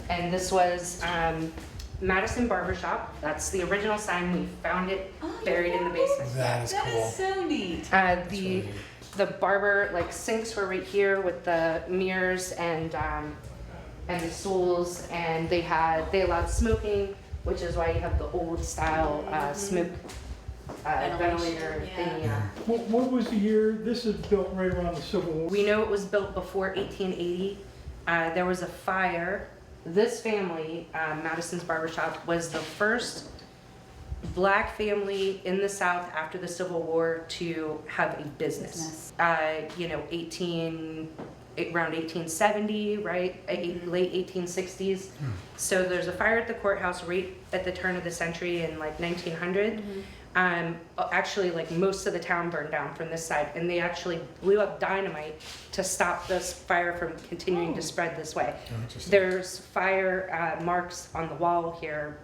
And this was Madison Barbershop. That's the original sign. We found it buried in the basement. That is cool. That is so neat. The barber sinks were right here with the mirrors and the stools, and they allowed smoking, which is why you have the old style smoke ventilator thing. What was the year? This is built right around the Civil War. We know it was built before 1880. There was a fire. This family, Madison's Barbershop, was the first Black family in the South after the Civil War to have a business. Around 1870, right? Late 1860s. So there's a fire at the courthouse right at the turn of the century in 1900. Actually, most of the town burned down from this side, and they actually blew up dynamite to stop this fire from continuing to spread this way. There's fire marks on the wall here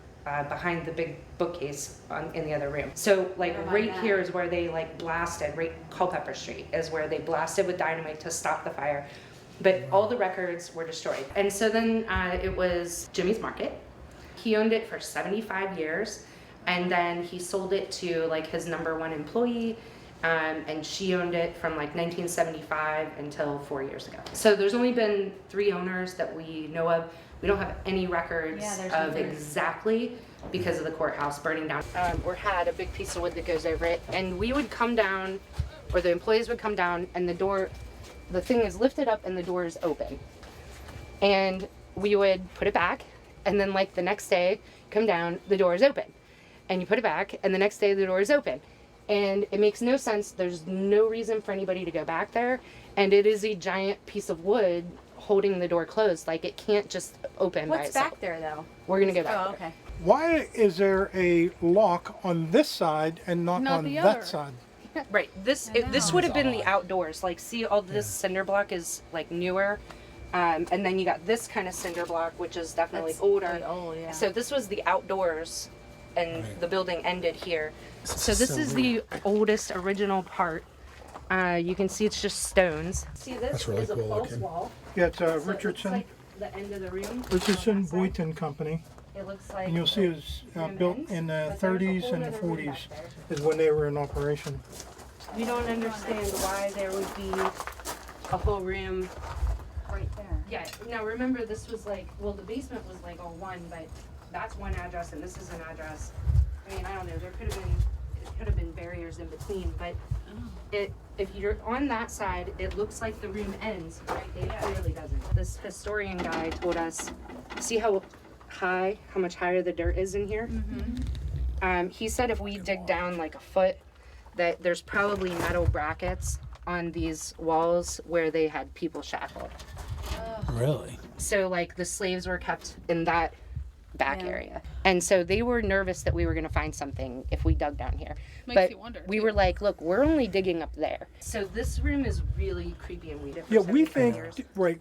behind the big bookcase in the other room. So right here is where they blasted, right Culpeper Street is where they blasted with dynamite to stop the fire. But all the records were destroyed. And so then it was Jimmy's Market. He owned it for 75 years. And then he sold it to his #1 employee, and she owned it from 1975 until 4 years ago. So there's only been 3 owners that we know of. We don't have any records of exactly because of the courthouse burning down. Or had a big piece of wood that goes over it, and we would come down, or the employees would come down, and the thing is lifted up and the door is open. And we would put it back, and then the next day, come down, the door is open. And you put it back, and the next day the door is open. And it makes no sense. There's no reason for anybody to go back there. And it is a giant piece of wood holding the door closed. It can't just open by itself. What's back there, though? We're going to go back Oh, there. okay. Why is there a lock on this side and not on the that other. side? Right. This would have been the outdoors. See, all this cinder block is newer. And then you got this kind of cinder block, which is definitely That's older. pretty old, yeah. So this was the outdoors, and the building ended here. So this is weird. the oldest original part. You can see it's just stones. See, this That's really is a cool false looking. wall. Yeah, it's So it looks Richardson. like the end of the room. Richardson on that side. Boynton Company. It looks like. And you'll see it's room built ends, in the but there's a 30s whole and the other room 40s back there. is when they were in operation. We don't understand why there would be a whole room. Right there. Yeah, now remember this was the basement was all one, but that's one address and this is an address. I mean, I don't know, it could have been barriers in between, but if you're on that side, it looks like the room ends, right? It clearly doesn't. This historian guy told us, see how much higher the dirt is in here? He said if we dig down a foot, that there's probably metal brackets on these walls where they had people shackled. Really? So the slaves were kept in that back area. And so they were nervous that we were going to find something if we dug down here. Makes you wonder, we too. were look, we're only digging up there. So this room is really creepy and weird. Yeah, we 75 think years.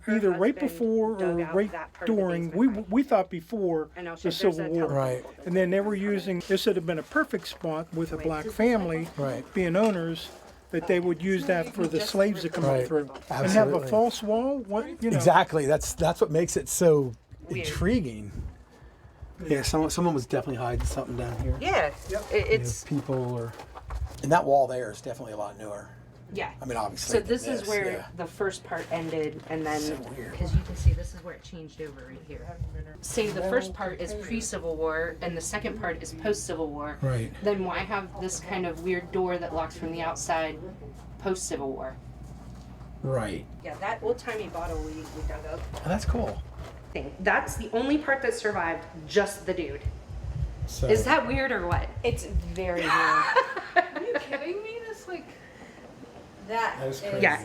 either right husband before dug or out right that part of the during. basement, We thought before And I'll show- the there's Civil a War. telephone Right. pole. And then they were using, this would have been a perfect spot with a black family Right. being owners, that they would use that for the slaves to come up Right. through. And have a Absolutely. false wall, Exactly. That's what makes it so Weird. intriguing. Yeah, someone was definitely hiding something down here. Yeah, it's People or, and that wall there is definitely a lot newer. yeah. I mean, obviously. So this than is where yeah. the first part ended, and then So weird. because you can see this is where it changed over right here. Say the first part is pre-Civil War, and the second part is post-Civil War. Right. Then why have this kind of weird door that locks from the outside post-Civil War? Right. Yeah, that old-timey bottle we dug up. Oh, that's cool. That's the only part that survived, just the dude. So, Is that weird or what? It's very weird. Are you kidding me? That's That that is crazy. Yeah.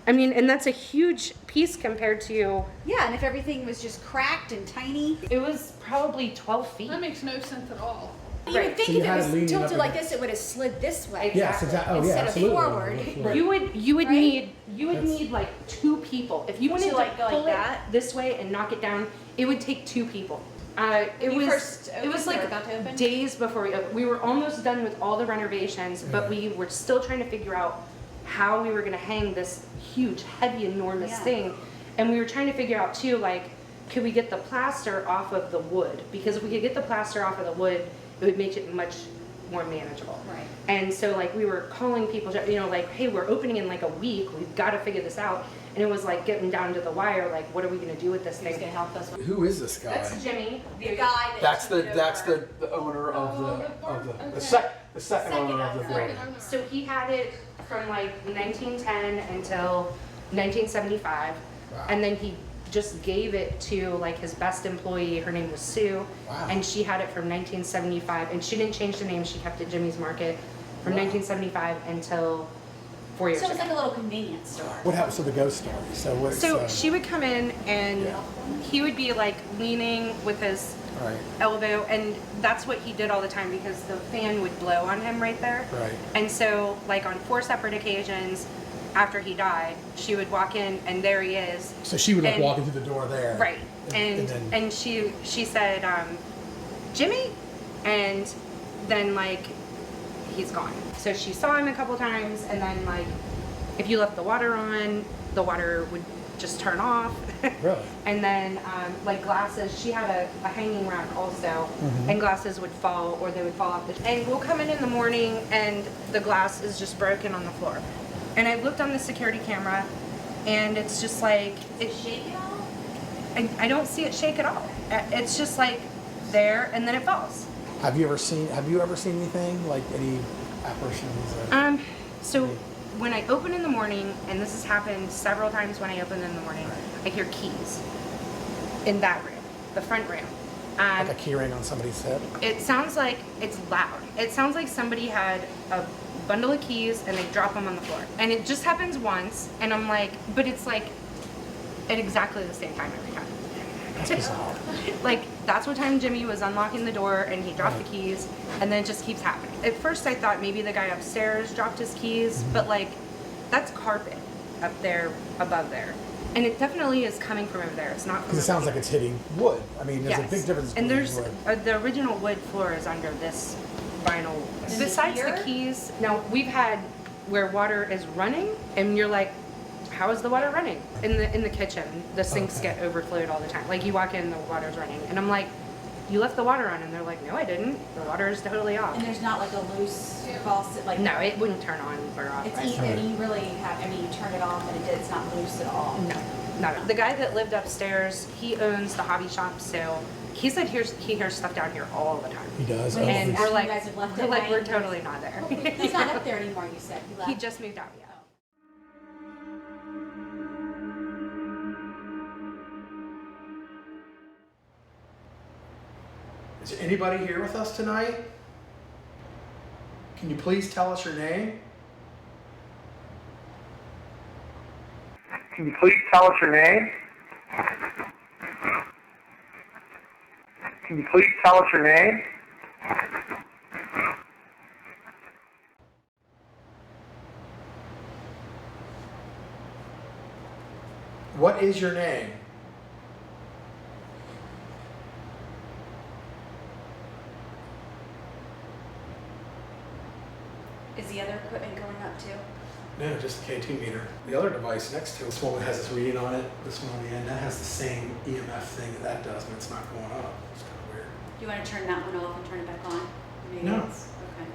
I mean, and that's a huge piece compared to, Yeah, and if everything was just cracked and tiny, it was probably 12 feet. that makes no sense at all. you Right. would think So you if it had it was leaning tilted up like against- this, it would have slid this way. Yes, exactly. Oh, yeah, Instead of absolutely. forward. Right. You would Right? need like 2 people. If you wanted to go like pull that? it this way and knock it down, it would take 2 people. It you was first it was opened or like about to open? days before we were almost done with all the renovations, but we were still trying to figure out how we were going to hang this huge, heavy, enormous Yeah. thing, and we were trying to figure out too, like, could we get the plaster off of the wood? Because if we could get the plaster off of the wood, it would make it much more manageable. Right. And so like we were calling people, you know, like, hey, we're opening in like a week. We've got to figure this out. And it was like getting down to the wire. Like, what are we going to do with this Who's thing? gonna help us? Who is this guy? That's Jimmy. The guy That's took it over. the owner of Okay. the second owner of the building. So he had it from like 1910 until 1975. Wow. And then he just gave it to like his best employee. Her name was Sue. Wow. And she had it from 1975. And she didn't change the name. She kept it Jimmy's Market from Wow. 1975 until 4 years So it's ago. like a little convenience store. What happens to the ghost story? So what's So she would come in and Yeah. he would be like leaning with his right, elbow, and that's what he did all the time because the fan would blow on him right there. right. And so, like on 4 separate occasions after he died, she would walk in and there he is. So she would like And- walking through the door there. Right. And And then she said, Jimmy? And then like he's gone. So she saw him a couple times, and then like if you left the water on, the water would just turn off. really. And then like glasses, she had a hanging rack also, and glasses would fall or they would fall off the. And we'll come in the morning and the glass is just broken on the floor. And I looked on the security camera, and it's just like Shake it all? I don't see it shake at all. It's just like there, and then it falls. Have you ever seen anything like any apparitions? Or, So when I open in the morning, and this has happened several times when I open in the morning, I hear keys in that room, the front room. like a key ring on somebody's head? It sounds like it's loud. It sounds like somebody had a bundle of keys and they drop them on the floor. And it just happens once, and I'm like, but it's like at exactly the same time every time. That's bizarre. Like, that's what time Jimmy was unlocking the door and he dropped the keys, and then it just keeps happening. At first I thought maybe the guy upstairs dropped his keys, but like, that's carpet up there, above there. And it definitely is coming from over there. It's not from Because it sounds over like it's hitting wood. I mean, there's a Yes. big difference. And between there's wood. the original wood floor is under this vinyl. Is it Besides here? the keys, now we've had where water is running, and you're like, how is the water running? In the kitchen, the sinks Okay. get overflowed all the time. Like you walk in, the water's running, and I'm like, you left the water on, and they're like, no, I didn't. The water is totally off. And there's not like a loose faucet, like. No, it wouldn't turn on or off. It's right? easy, and you really have, I mean, you turn it off and it's not loose at all. No, not at all. The guy that lived upstairs, he owns the hobby shop, so he said he hears stuff down here all the time. He does. When Oh, And he's- we're you like, guys have left it we're hanging. totally not there. He's not up there anymore, you said. He left. He just moved out, yeah. Is there anybody here with us tonight? Can you please tell us your name? Can you please tell us your name? Can you please tell us your name? What is your name? Is the other equipment going up too? No, just the K2 meter. The other device next to it, this one has this reading on it, this one on the end, that has the same EMF thing that does, but it's not going up. It's kind of weird. Do you want to turn that one off and turn it back on? Maybe No. it's- Okay.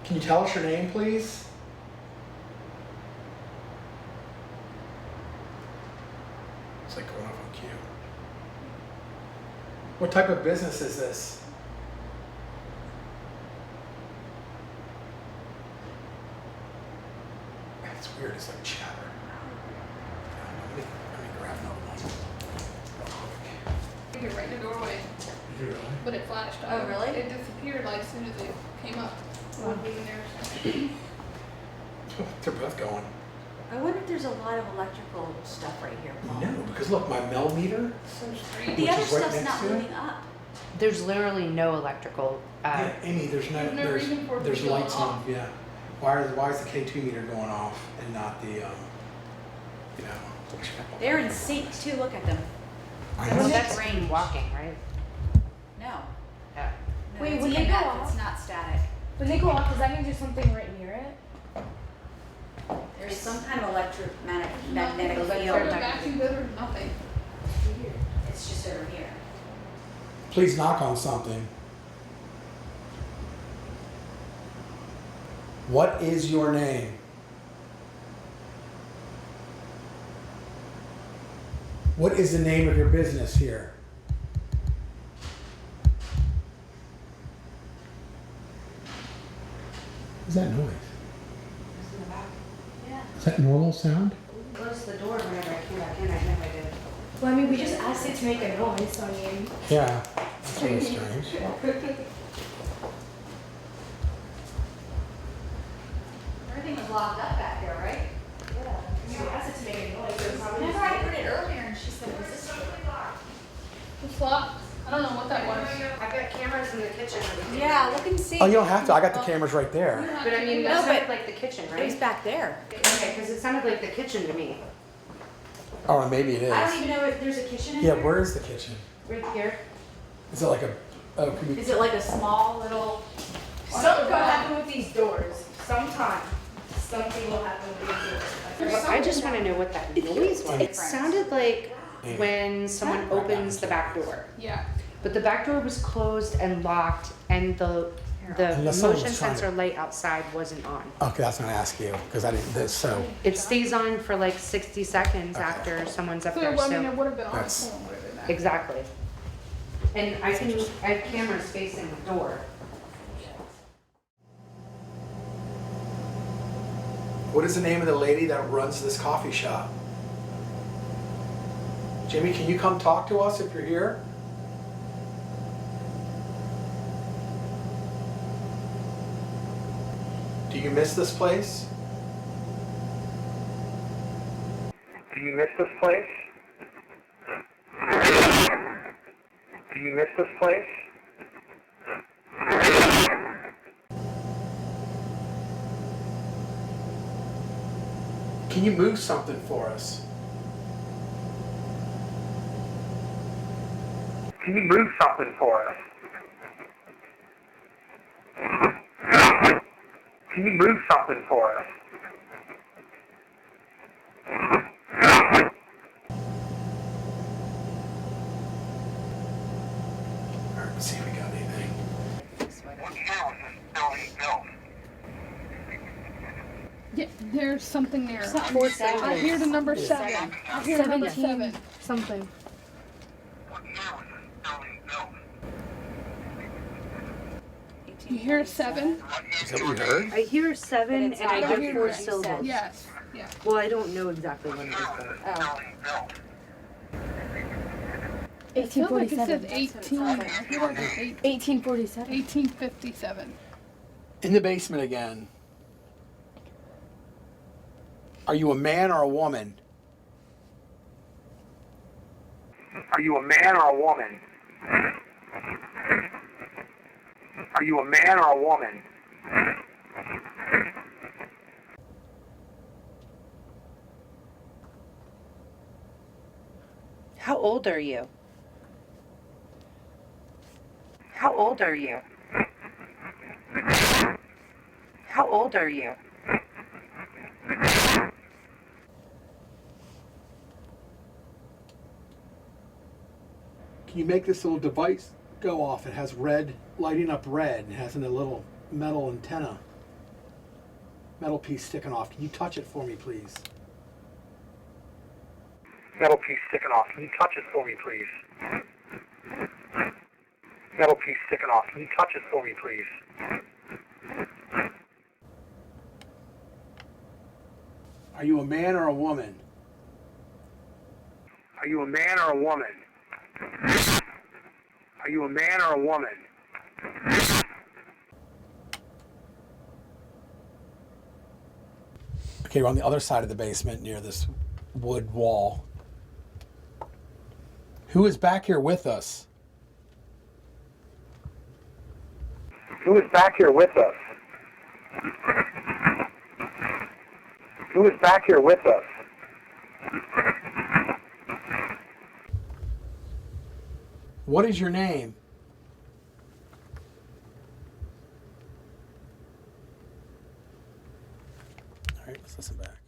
Can you tell us your name, please? It's like going off on cue. What type of business is this? It's weird, it's like chatter. Let me grab another one. You're right in the doorway, Really? but it flashed. Oh, really? It disappeared like as soon as it came up. One being there. They're both going. I wonder if there's a lot of electrical stuff right here, Paul. No, because look, my Mel meter. So strange. The Which other is right stuff's next not to it? moving up. There's literally no electrical. Yeah, Amy, there's no, There's no reason for it to there's go lights on. off. Yeah. Why is the K2 meter going off and not the They're in sync too, look at them. I Well, Well, know. that's strange. walking, right? No. Yeah. No, Wait, it's when they go EMF, off? it's not static. When they go off, does that mean there's something right near it? There's some kind of magnetic Nothing. field. There's a vacuum, there's nothing. It's just over here. Please knock on something. What is your name? What is the name of your business here? What's that noise? Yeah. Is that normal sound? Closed the door whenever I came back in. I know I did. Well, I mean, we just asked it to make a noise, so I mean. Yeah, that's really strange. Everything was locked up back there, right? Yeah. We asked it to make a noise. So probably Remember I heard it earlier and she said, was this It's locked. I don't know what that was. I've got cameras in the kitchen. Yeah, look and see. Oh, you don't have to. I got the cameras right there. But I mean, No, that but sounded like the kitchen, It was right? back there. Okay, because it sounded like the kitchen to me. Oh, maybe it I don't is. even know if there's a kitchen in Yeah, there. where is the kitchen? Right here. Is it like a? Oh, could we? Is it like a small little? Something will happen with these doors. Sometime. Something will happen with these doors. Well, I just want to know what that noise was. It different. sounded like Yeah. when someone opens the back door. Yeah. But the back door was closed and locked, and the Unless someone motion was trying to- sensor light outside wasn't on. Okay, that's what I'm gonna ask you because I didn't. So It stays on for like 60 seconds Okay. after someone's up So, there. I mean, it So would have been on the That's- phone, would have been that. exactly. And I have cameras facing the door. what is the name of the lady that runs this coffee shop? Jimmy, can you come talk to us if you're here? Do you miss this place? Do you miss this place? Do you miss this place? Can you move something for us? Can you move something for us? Can you move something for us? Alright, let's see if we got anything. What house is still being built? Yeah, there's something there. I I hear the number 7. I hear the number 7. Something. What house is still being built? You hear 7? Is that what you heard? I hear 7 it's and I not what hear you 4 said. syllables. Yes. Yeah. Well, I don't know exactly when it was built. Oh. It feels like it says 1847. 18. I hear like it's 1847. 1857. In the basement again. Are you a man or a woman? Are you a man or a woman? Are you a man or a woman? How old are you? How old are you? How old are you? Can you make this little device go off? It has red, lighting up red, and has a little metal antenna. Metal piece sticking off. Can you touch it for me, please? Metal piece sticking off. Can you touch it for me, please? Metal piece sticking off. Can you touch it for me, please? Are you a man or a woman? Are you a man or a woman? Are you a man or a woman? Okay, we're on the other side of the basement near this wood wall. Who is back here with us? Who is back here with us? Who is back here with us? What is your name? All right, let's listen back.